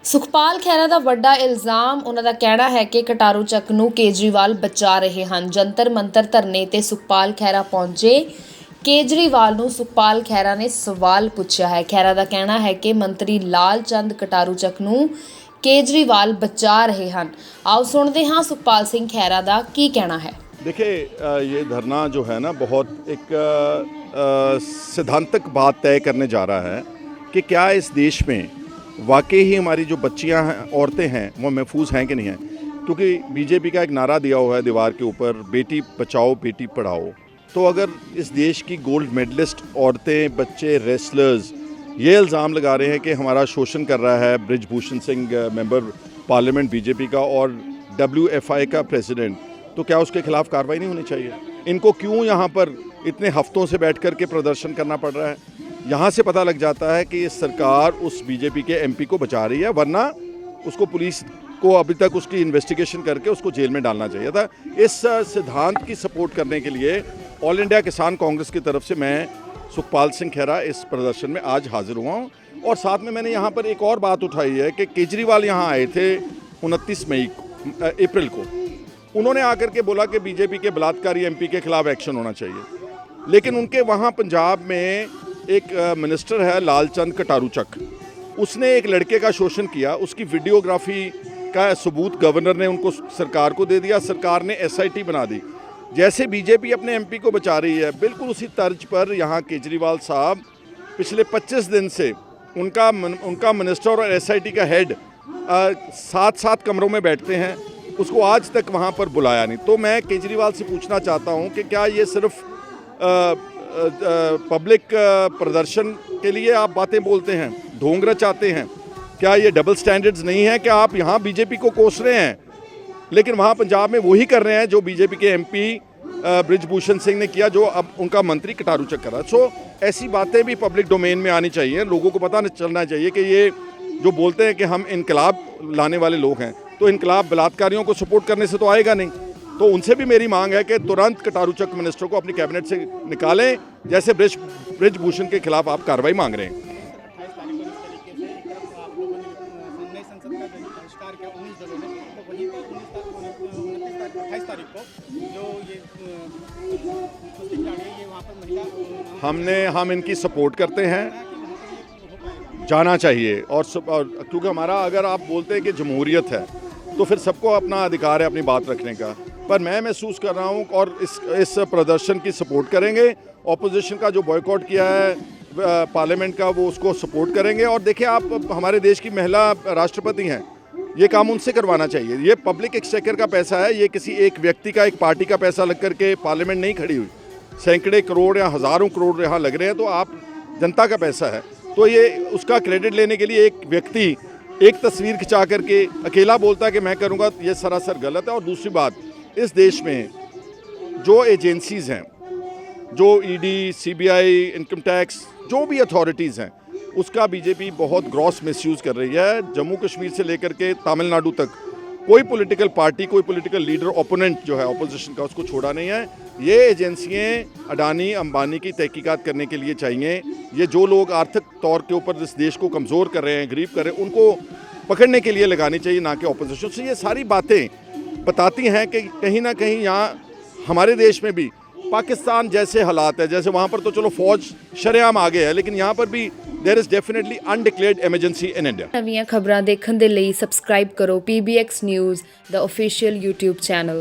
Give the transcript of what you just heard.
ਸੁਖਪਾਲ ਖਹਿਰਾ ਦਾ ਵੱਡਾ ਇਲਜ਼ਾਮ ਉਹਨਾਂ ਦਾ ਕਹਿਣਾ ਹੈ ਕਿ ਕਟਾਰੂ ਚੱਕ ਨੂੰ ਕੇਜਰੀਵਾਲ ਬਚਾ ਰਹੇ ਹਨ। ਜੰਤਰ ਮੰਤਰ ਧਰਨੇ ਤੇ ਸੁਖਪਾਲ ਖਹਿਰਾ ਪਹੁੰਚੇ। ਕੇਜਰੀਵਾਲ ਨੂੰ ਸੁਖਪਾਲ ਖਹਿਰਾ ਨੇ ਸਵਾਲ ਪੁੱਛਿਆ ਹੈ। ਖਹਿਰਾ ਦਾ ਕਹਿਣਾ ਹੈ ਕਿ ਮੰਤਰੀ ਲਾਲ ਚੰਦ ਕਟਾਰੂ ਚੱਕ ਨੂੰ ਕੇਜਰੀਵਾਲ बचा रहे हैं। आओ सुनते हाँ सुखपाल सिंह खैरा दा की कहना है। देखिए ये धरना जो है ना बहुत एक सिद्धांतक बात तय करने जा रहा है कि क्या इस देश में वाकई ही हमारी जो बच्चियां हैं, औरतें हैं, वो महफूज हैं कि नहीं हैं। क्योंकि बीजेपी का एक नारा दिया हुआ है दीवार के ऊपर, बेटी बचाओ बेटी पढ़ाओ। तो अगर इस देश की गोल्ड मेडलिस्ट औरतें, बच्चे, रेसलर्स ये इल्ज़ाम लगा रहे हैं कि हमारा शोषण कर रहा है Brijbhushan Singh, member parliament BJP का और WFI का प्रेसिडेंट, तो क्या उसके खिलाफ कार्रवाई नहीं होनी चाहिए? इनको क्यों यहाँ पर इतने हफ्तों से बैठ कर के प्रदर्शन करना पड़ रहा है? यहाँ से पता लग जाता है कि ये सरकार उस बीजेपी के MP को बचा रही है, वरना उसको पुलिस को अभी तक उसकी इन्वेस्टिगेशन करके उसको जेल में डालना चाहिए था। इस सिद्धांत की सपोर्ट करने के लिए ऑल इंडिया किसान कांग्रेस की तरफ से मैं सुखपाल सिंह खैरा इस प्रदर्शन में आज हाजिर हुआ हूँ। और साथ में मैंने यहाँ पर एक और बात उठाई है कि केजरीवाल यहाँ आए थे 29 अप्रैल को। उन्होंने आकर के बोला कि बीजेपी के बलात्कारी MP के खिलाफ एक्शन होना चाहिए, लेकिन उनके वहाँ पंजाब में एक मिनिस्टर है लालचंद कटारू चक, उसने एक लड़के का शोषण किया, उसकी वीडियोग्राफी का सबूत गवर्नर ने उनको सरकार को दे दिया। सरकार ने SIT बना दी। जैसे बीजेपी अपने MP को बचा रही है, बिल्कुल उसी तर्ज पर यहाँ केजरीवाल साहब पिछले 25 दिन से उनका मिनिस्टर और SIT का हेड साथ कमरों में बैठते हैं, उसको आज तक वहाँ पर बुलाया नहीं। तो मैं केजरीवाल से पूछना चाहता हूँ कि क्या ये सिर्फ पब्लिक प्रदर्शन के लिए आप बातें बोलते हैं, ढोंग रचाते हैं? क्या ये डबल स्टैंडर्ड्स नहीं है? क्या आप यहाँ बीजेपी को कोस रहे हैं लेकिन वहाँ पंजाब में वही कर रहे हैं जो बीजेपी के MP बृजभूषण सिंह ने किया, जो अब उनका मंत्री कटारू चक कर रहा है। सो ऐसी बातें भी पब्लिक डोमेन में आनी चाहिए। लोगों को पता चलना चाहिए कि ये जो बोलते हैं कि हम इनकलाब लाने वाले लोग हैं, तो इनकलाब बलात्कारियों को सपोर्ट करने से तो आएगा नहीं। तो उनसे भी मेरी मांग है कि तुरंत कटारू चक मिनिस्टर को अपनी कैबिनेट से निकालें, जैसे बृजभूषण के खिलाफ आप कार्रवाई मांग रहे हैं। हम इनकी सपोर्ट करते हैं, जाना चाहिए। और क्योंकि हमारा, अगर आप बोलते हैं कि जमहूरियत है तो फिर सबको अपना अधिकार है अपनी बात रखने का। पर मैं महसूस कर रहा हूँ और इस प्रदर्शन की सपोर्ट करेंगे। ऑपोजिशन का जो बॉयकॉट किया है पार्लियामेंट का, वो उसको सपोर्ट करेंगे। और देखिए, आप हमारे देश की महिला राष्ट्रपति हैं, ये काम उनसे करवाना चाहिए। ये पब्लिक एक्सचेकर का पैसा है, ये किसी एक व्यक्ति का, एक पार्टी का पैसा लग करके पार्लियामेंट नहीं खड़ी हुई। सैकड़े करोड़ या हज़ारों करोड़ यहाँ लग रहे हैं, तो आप जनता का पैसा है, तो ये उसका क्रेडिट लेने के लिए एक व्यक्ति एक तस्वीर खिंचा करके अकेला बोलता है कि मैं करूँगा, ये सरासर गलत है। और दूसरी बात, इस देश में जो एजेंसीज़ हैं, जो ED, CBI, इनकम टैक्स, जो भी अथॉरिटीज़ हैं, उसका बीजेपी बहुत ग्रॉस मिसयूज़ कर रही है। जम्मू कश्मीर से लेकर के तमिलनाडु तक कोई पॉलिटिकल पार्टी, कोई पॉलिटिकल लीडर, ओपोनेंट जो है ऑपोजिशन का, उसको छोड़ा नहीं है। ये एजेंसियाँ अडानी अंबानी की तहकीकात करने के लिए चाहिए। ये जो लोग आर्थिक तौर के ऊपर इस देश को कमज़ोर कर रहे हैं, गरीब कर रहे हैं, उनको पकड़ने के लिए लगानी चाहिए, ना कि ऑपोजिशन से। ये सारी बातें बताती हैं कि कहीं ना कहीं यहाँ हमारे देश में भी पाकिस्तान जैसे हालात है, जैसे वहाँ पर तो चलो फौज शरेआम आगे है, लेकिन यहाँ पर भी there is definitely undeclared emergency in India। ਨਵੀਆਂ ਖਬਰਾਂ ਦੇਖਣ ਦੇ ਲਈ ਸਬਸਕ੍ਰਾਈਬ ਕਰੋ PBX News, the official YouTube channel।